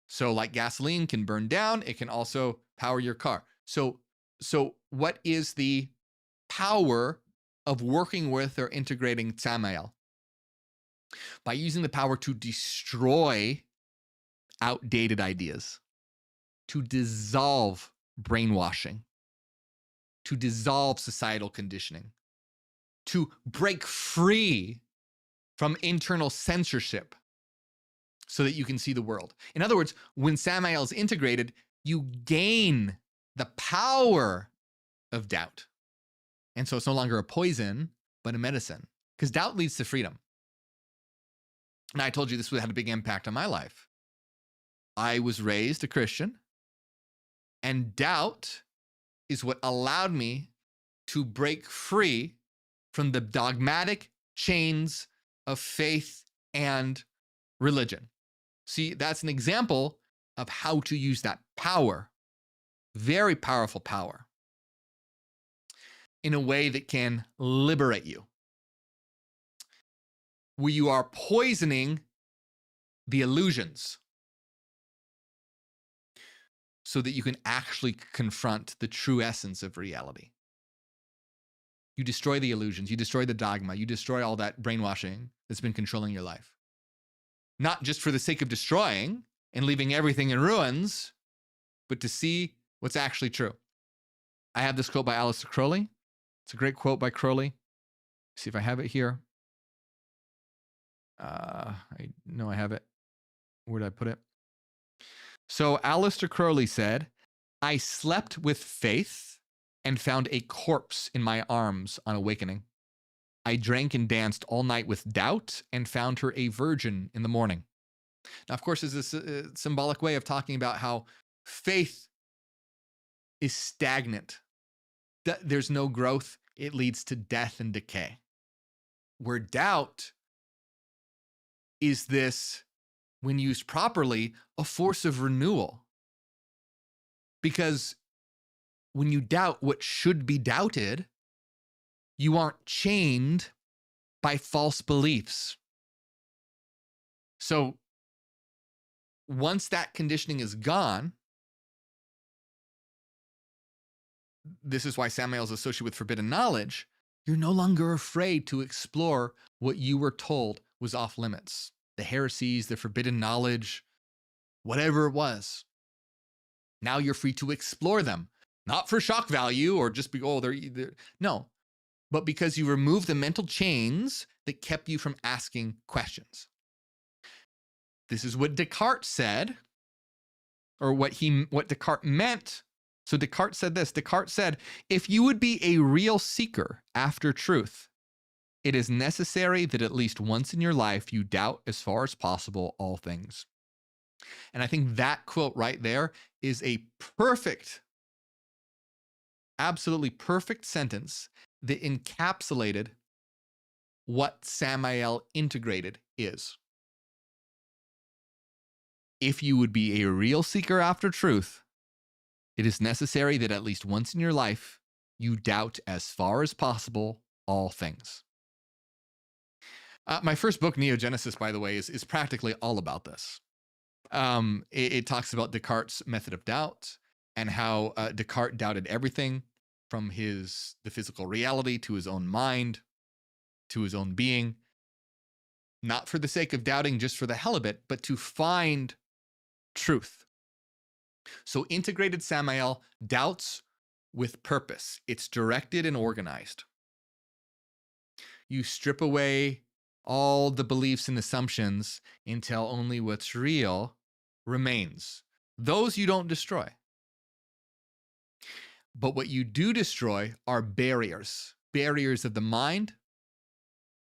So like gasoline can burn down, it can also power your car. So what is the power of working with or integrating Samael? By using the power to destroy outdated ideas, to dissolve brainwashing, to dissolve societal conditioning, to break free from internal censorship so that you can see the world. In other words, when Samael is integrated, you gain the power of doubt. And so it's no longer a poison, but a medicine, because doubt leads to freedom. And I told you this had a big impact on my life. I was raised a Christian, and doubt is what allowed me to break free from the dogmatic chains of faith and religion. See, that's an example of how to use that power, very powerful power, in a way that can liberate you, where you are poisoning the illusions so that you can actually confront the true essence of reality. You destroy the illusions, you destroy the dogma, you destroy all that brainwashing that's been controlling your life. Not just for the sake of destroying and leaving everything in ruins, but to see what's actually true. I have this quote by Aleister Crowley. It's a great quote by Crowley. See if I have it here. I know I have it. Where did I put it? So Aleister Crowley said, "I slept with faith and found a corpse in my arms on awakening. I drank and danced all night with doubt and found her a virgin in the morning." Now, of course, this is a symbolic way of talking about how faith is stagnant. There's no growth. It leads to death and decay. Where doubt is this, when used properly, a force of renewal. Because when you doubt what should be doubted, you aren't chained by false beliefs. So once that conditioning is gone, this is why Samael is associated with forbidden knowledge, You're no longer afraid to explore what you were told was off limits. The heresies, the forbidden knowledge, whatever it was. Now you're free to explore them, not for shock value or just be, oh, they're no, but because you remove the mental chains that kept you from asking questions. This is what Descartes said, or what Descartes meant. So Descartes said this. Descartes said, if you would be a real seeker after truth, it is necessary that at least once in your life you doubt as far as possible all things. And I think that quote right there is a perfect, absolutely perfect sentence that encapsulated what Samael integrated is. If you would be a real seeker after truth, it is necessary that at least once in your life you doubt as far as possible all things. My first book, Neogenesis, by the way, is practically all about this. It talks about Descartes' method of doubt and how Descartes doubted everything from the physical reality to his own mind, to his own being, not for the sake of doubting just for the hell of it, but to find truth. So integrated Samael doubts with purpose. It's directed and organized. You strip away all the beliefs and assumptions until only what's real remains. Those you don't destroy. But what you do destroy are barriers. Barriers of the mind,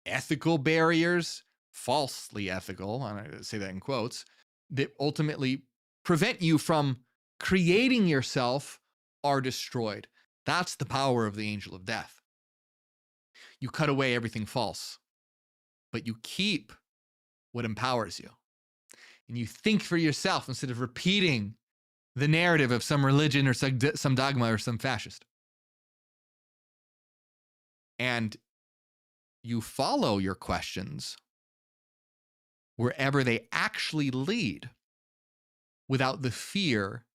ethical barriers, falsely ethical, I'm going to say that in quotes, that ultimately prevent you from creating yourself are destroyed. That's the power of the angel of death. You cut away everything false, but you keep what empowers you. And you think for yourself instead of repeating the narrative of some religion or some dogma or some fascist. And you follow your questions wherever they actually lead without the fear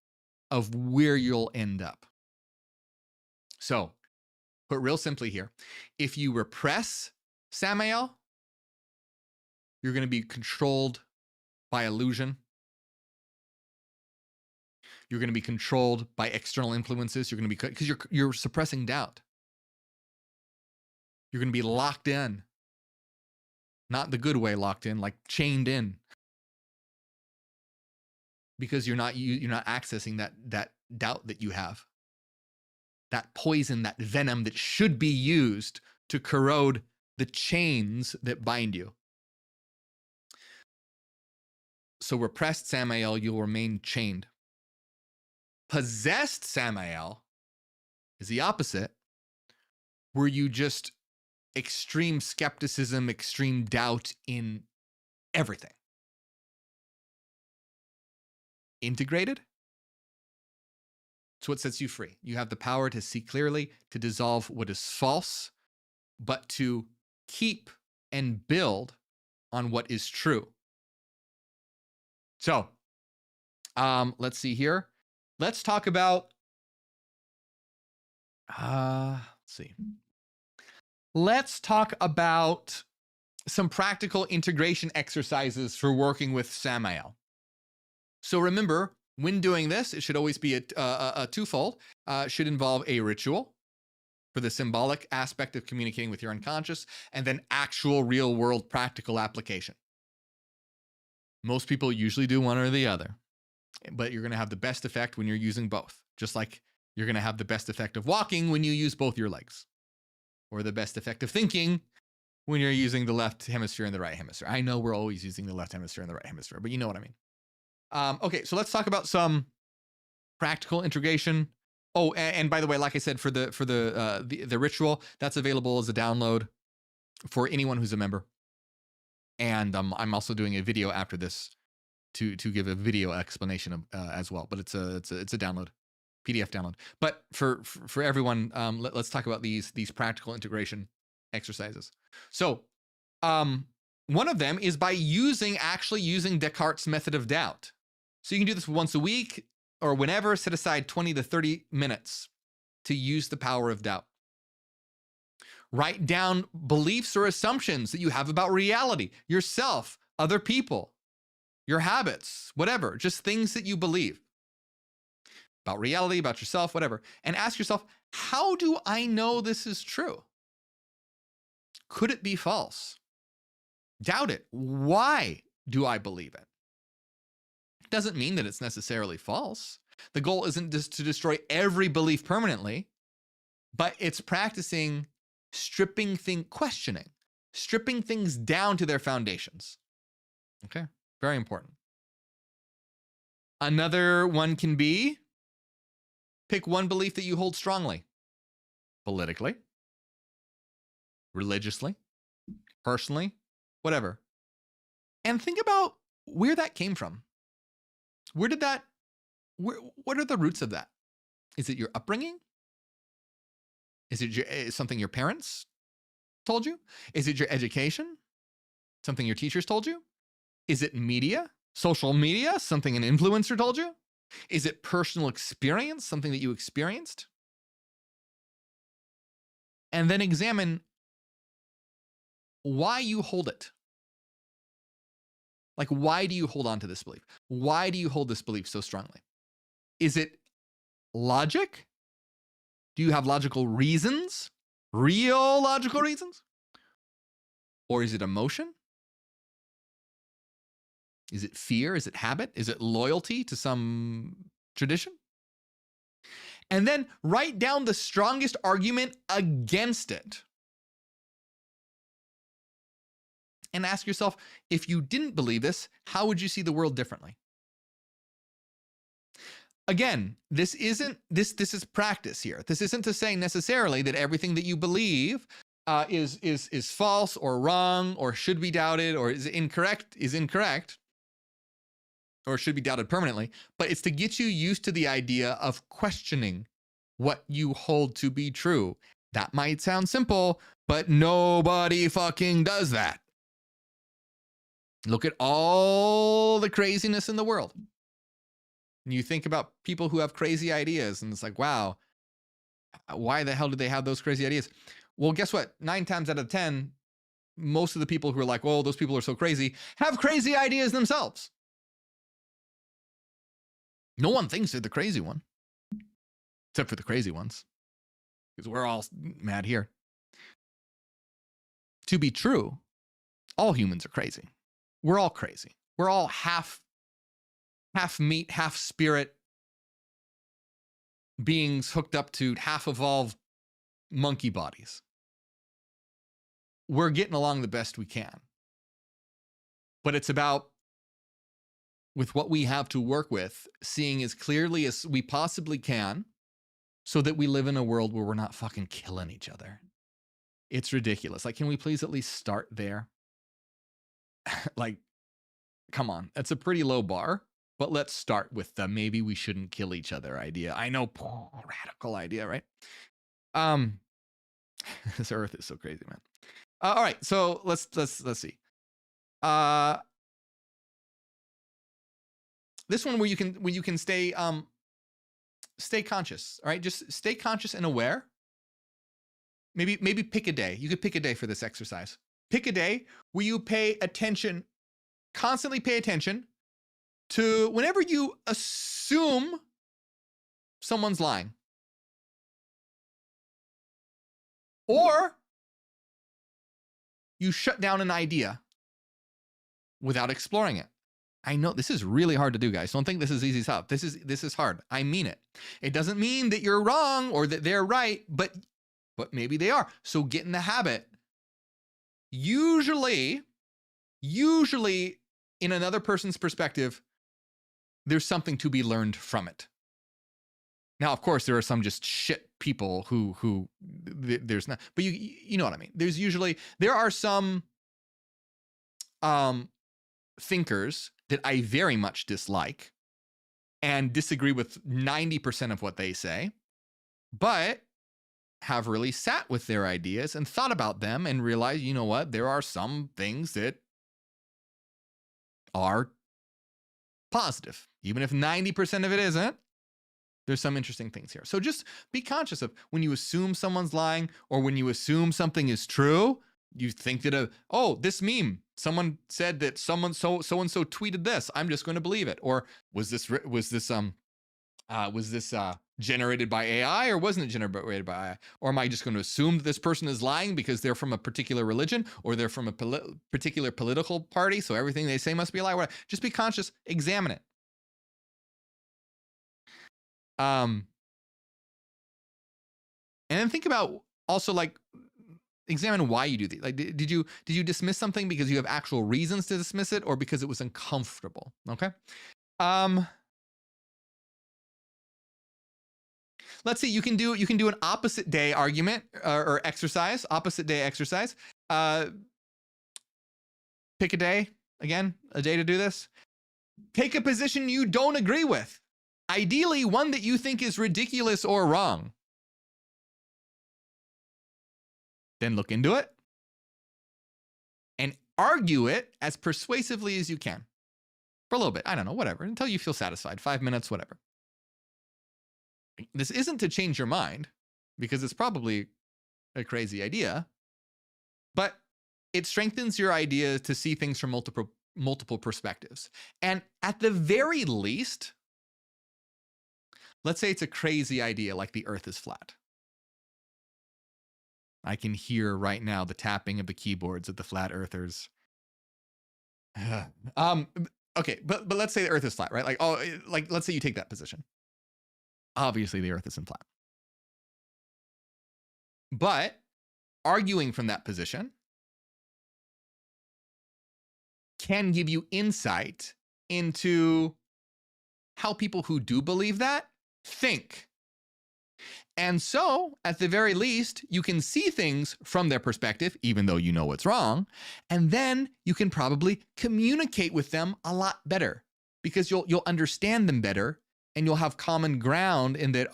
of where you'll end up. So, put real simply here, if you repress Samael, you're going to be controlled by illusion. You're going to be controlled by external influences. You're going to be, because you're suppressing doubt. You're going to be locked in. Not the good way locked in, like chained in. Because you're not accessing that doubt that you have. That poison, that venom that should be used to corrode the chains that bind you. So repressed Samael, you'll remain chained. Possessed Samael is the opposite, where you just extreme skepticism, extreme doubt in everything. Integrated, it's what sets you free. You have the power to see clearly, to dissolve what is false, but to keep and build on what is true. So, let's see here. Let's talk about, Let's talk about some practical integration exercises for working with Samael. So remember, when doing this, it should always be a twofold. Should involve a ritual for the symbolic aspect of communicating with your unconscious, and then actual real-world practical application. Most people usually do one or the other, but you're going to have the best effect when you're using both, just like you're going to have the best effect of walking when you use both your legs, or the best effect of thinking when you're using the left hemisphere and the right hemisphere. I know we're always using the left hemisphere and the right hemisphere, but you know what I mean. Okay, so let's talk about some practical integration. Oh, and by the way, like I said, for the ritual, that's available as a download for anyone who's a member. And I'm also doing a video after this to give a video explanation of, as well. But it's a download, PDF download. But for everyone, let's talk about these practical integration exercises. So one of them is by actually using Descartes' method of doubt. So you can do this once a week or whenever. Set aside 20 to 30 minutes to use the power of doubt. Write down beliefs or assumptions that you have about reality, yourself, other people, your habits, whatever, just things that you believe about reality, about yourself, whatever. And ask yourself, how do I know this is true? Could it be false? Doubt it. Why do I believe it? Doesn't mean that it's necessarily false. The goal isn't just to destroy every belief permanently, but it's practicing questioning, stripping things down to their foundations. Okay, very important. Another one can be pick one belief that you hold strongly, politically, religiously, personally, whatever. And think about where that came from. What are the roots of that? Is it your upbringing? Is it something your parents told you? Is it your education? Something your teachers told you? Is it media, social media, something an influencer told you? Is it personal experience, something that you experienced? And then examine why you hold it. Like, why do you hold on to this belief? Why do you hold this belief so strongly? Is it logic? Do you have logical reasons? Real logical reasons? Or is it emotion? Is it fear? Is it habit? Is it loyalty to some tradition? And then write down the strongest argument against it. And ask yourself, if you didn't believe this, how would you see the world differently? Again, this is practice here. This isn't to say necessarily that everything that you believe is false or wrong or should be doubted or is incorrect, or should be doubted permanently. But it's to get you used to the idea of questioning what you hold to be true. That might sound simple, but nobody fucking does that. Look at all the craziness in the world. And you think about people who have crazy ideas, and it's like, wow, why the hell did they have those crazy ideas? Well, guess what? 9 times out of 10, most of the people who are like, oh, those people are so crazy, have crazy ideas themselves. No one thinks they're the crazy one, except for the crazy ones, because we're all mad here. To be true, all humans are crazy. We're all crazy. We're all half meat, half spirit beings hooked up to half evolved monkey bodies. We're getting along the best we can. But it's about, with what we have to work with, seeing as clearly as we possibly can so that we live in a world where we're not fucking killing each other. It's ridiculous. Like, can we please at least start there? Like, come on. That's a pretty low bar. But let's start with the maybe we shouldn't kill each other idea. I know, radical idea, right? This earth is so crazy, man. All right, so let's see. This one where you can stay conscious. All right, just stay conscious and aware. Maybe pick a day. You could pick a day for this exercise. Pick a day where you pay attention, constantly pay attention to whenever you assume someone's lying. Or you shut down an idea without exploring it. I know this is really hard to do, guys. Don't think this is easy stuff. This is hard. I mean it. It doesn't mean that you're wrong or that they're right, but maybe they are. So get in the habit. Usually in another person's perspective, there's something to be learned from it. Now, of course, there are some just shit people who there's not, but you know what I mean. There are some thinkers that I very much dislike and disagree with 90% of what they say, but have really sat with their ideas and thought about them and realized, you know what, there are some things that are positive. Even if 90% of it isn't, There's some interesting things here. So just be conscious of when you assume someone's lying or when you assume something is true, you think that, this meme, someone said that someone so-and-so tweeted this, I'm just going to believe it. Or was this generated by AI or wasn't it generated by AI? Or am I just going to assume that this person is lying because they're from a particular religion or they're from a particular political party, so everything they say must be a lie? Whatever. Just be conscious, examine it. And then think about also, like, examine why you do these. Like, did you dismiss something because you have actual reasons to dismiss it or because it was uncomfortable? Okay. Let's see, you can do an opposite day argument or exercise, opposite day exercise. Pick a day, again, a day to do this. Take a position you don't agree with. Ideally, one that you think is ridiculous or wrong. Then look into it and argue it as persuasively as you can for a little bit. I don't know, whatever, until you feel satisfied. 5 minutes, whatever. This isn't to change your mind because it's probably a crazy idea, but it strengthens your idea to see things from multiple perspectives. And at the very least, let's say it's a crazy idea like the earth is flat. I can hear right now the tapping of the keyboards of the flat earthers. Okay, but let's say the earth is flat, right? Like let's say you take that position. Obviously the earth isn't flat. But arguing from that position can give you insight into how people who do believe that think. And so, at the very least, you can see things from their perspective, even though you know what's wrong, and then you can probably communicate with them a lot better because you'll understand them better and you'll have common ground in that,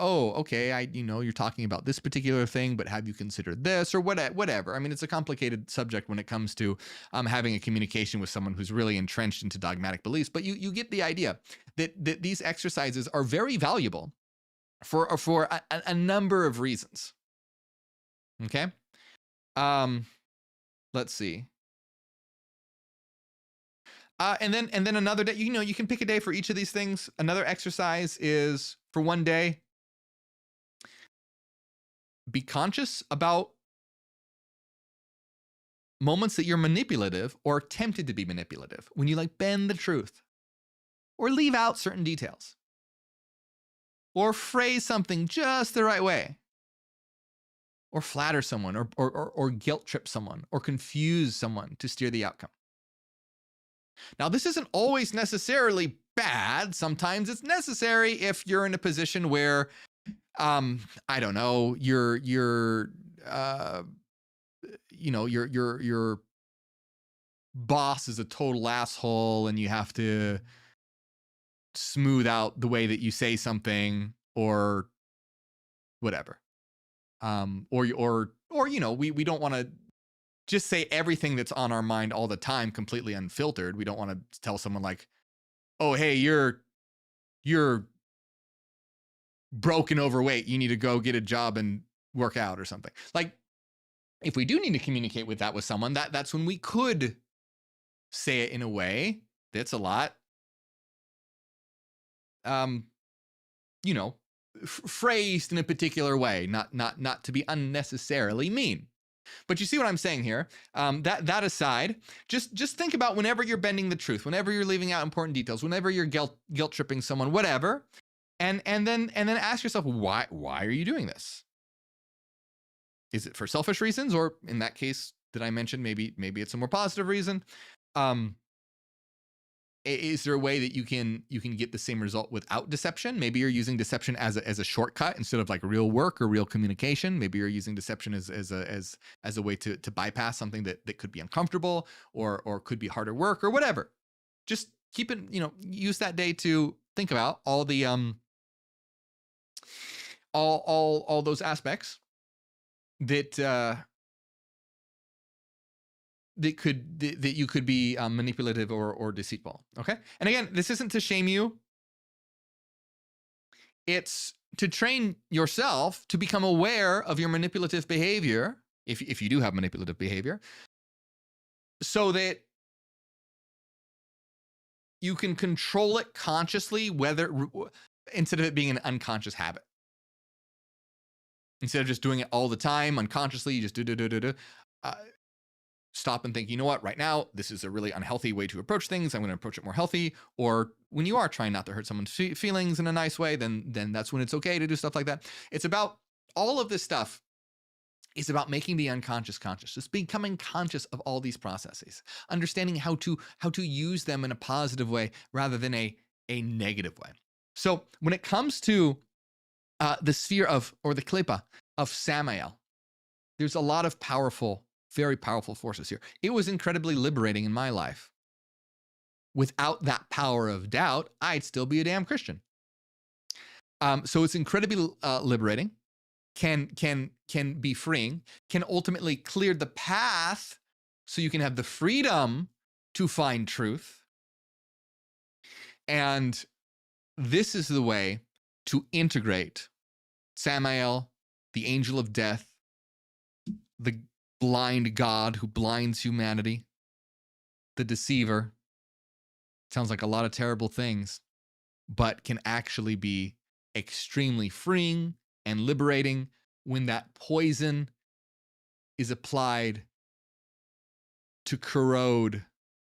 you're talking about this particular thing, but have you considered this or whatever? I mean, it's a complicated subject when it comes to having a communication with someone who's really entrenched into dogmatic beliefs, but you get the idea that these exercises are very valuable for a number of reasons. Okay. Let's see. And then another day, you can pick a day for each of these things. Another exercise is for one day, be conscious about moments that you're manipulative or tempted to be manipulative when you bend the truth or leave out certain details or phrase something just the right way or flatter someone or guilt trip someone or confuse someone to steer the outcome. Now, this isn't always necessarily bad. Sometimes it's necessary if you're in a position where, I don't know, your boss is a total asshole and you have to smooth out the way that you say something or whatever. We don't want to just say everything that's on our mind all the time, completely unfiltered. We don't want to tell someone like, oh, hey, you're broke and overweight. You need to go get a job and work out or something. Like, if we do need to communicate with someone, that's when we could say it in a way that's a lot, phrased in a particular way, not to be unnecessarily mean. But you see what I'm saying here? That aside, just think about whenever you're bending the truth, whenever you're leaving out important details, whenever you're guilt tripping someone, whatever, and then ask yourself, why are you doing this? Is it for selfish reasons, or in that case that I mentioned, maybe it's a more positive reason? Is there a way that you can get the same result without deception? Maybe you're using deception as a shortcut instead of like real work or real communication. Maybe you're using deception as a way to bypass something that could be uncomfortable or could be harder work or whatever. Just keep it, use that day to think about all the all those aspects that you could be manipulative or deceitful. Okay. And again, this isn't to shame you. It's to train yourself to become aware of your manipulative behavior, if you do have manipulative behavior, so that you can control it consciously, instead of it being an unconscious habit. Instead of just doing it all the time unconsciously, you just do. Stop and think, you know what, right now, this is a really unhealthy way to approach things. I'm going to approach it more healthy. Or when you are trying not to hurt someone's feelings in a nice way, then that's when it's okay to do stuff like that. It's about all of this stuff is about making the unconscious conscious, just becoming conscious of all these processes, understanding how to use them in a positive way rather than a negative way. So when it comes to the sphere or the klipa of Samael, there's a lot of very powerful forces here. It was incredibly liberating in my life. Without that power of doubt, I'd still be a damn Christian. So it's incredibly liberating, can be freeing, can ultimately clear the path so you can have the freedom to find truth. And this is the way to integrate Samael, the angel of death, the blind God who blinds humanity, the deceiver. Sounds like a lot of terrible things, but can actually be extremely freeing and liberating when that poison is applied to corrode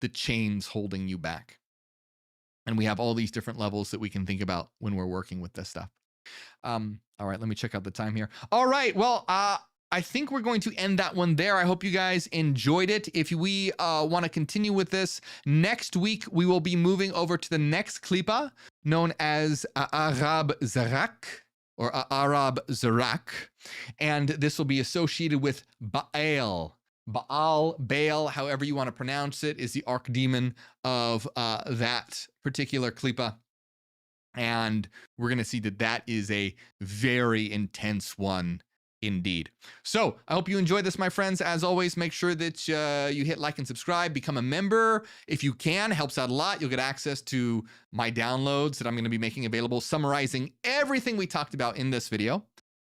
the chains holding you back. And we have all these different levels that we can think about when we're working with this stuff. All right, let me check out the time here. All right, well, I think we're going to end that one there. I hope you guys enjoyed it. If we want to continue with this, next week we will be moving over to the next klipa known as Arab Zarak or Arab Zarak. And this will be associated with Baal. Baal, however you want to pronounce it, is the archdemon of that particular klipa. And we're going to see that is a very intense one indeed. So I hope you enjoyed this, my friends. As always, make sure that you hit like and subscribe, become a member if you can. Helps out a lot. You'll get access to my downloads that I'm going to be making available, summarizing everything we talked about in this video,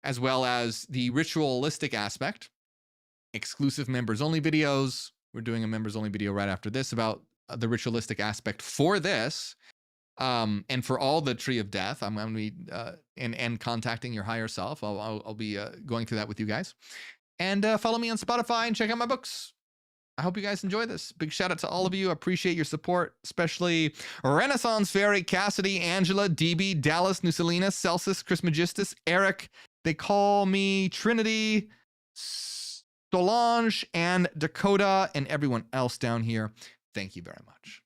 as well as the ritualistic aspect, exclusive members only videos. We're doing a members only video right after this about the ritualistic aspect for this. And for all the Tree of Death, I'm going to be and contacting your higher self. I'll be going through that with you guys. And follow me on Spotify and check out my books. I hope you guys enjoy this. Big shout out to all of you. I appreciate your support, especially Renaissance Fairy, Cassidy, Angela, DB, Dallas, Nusalina, Celsus, Chris Magistus, Eric. They call me Trinity, Solange, and Dakota, and everyone else down here. Thank you very much.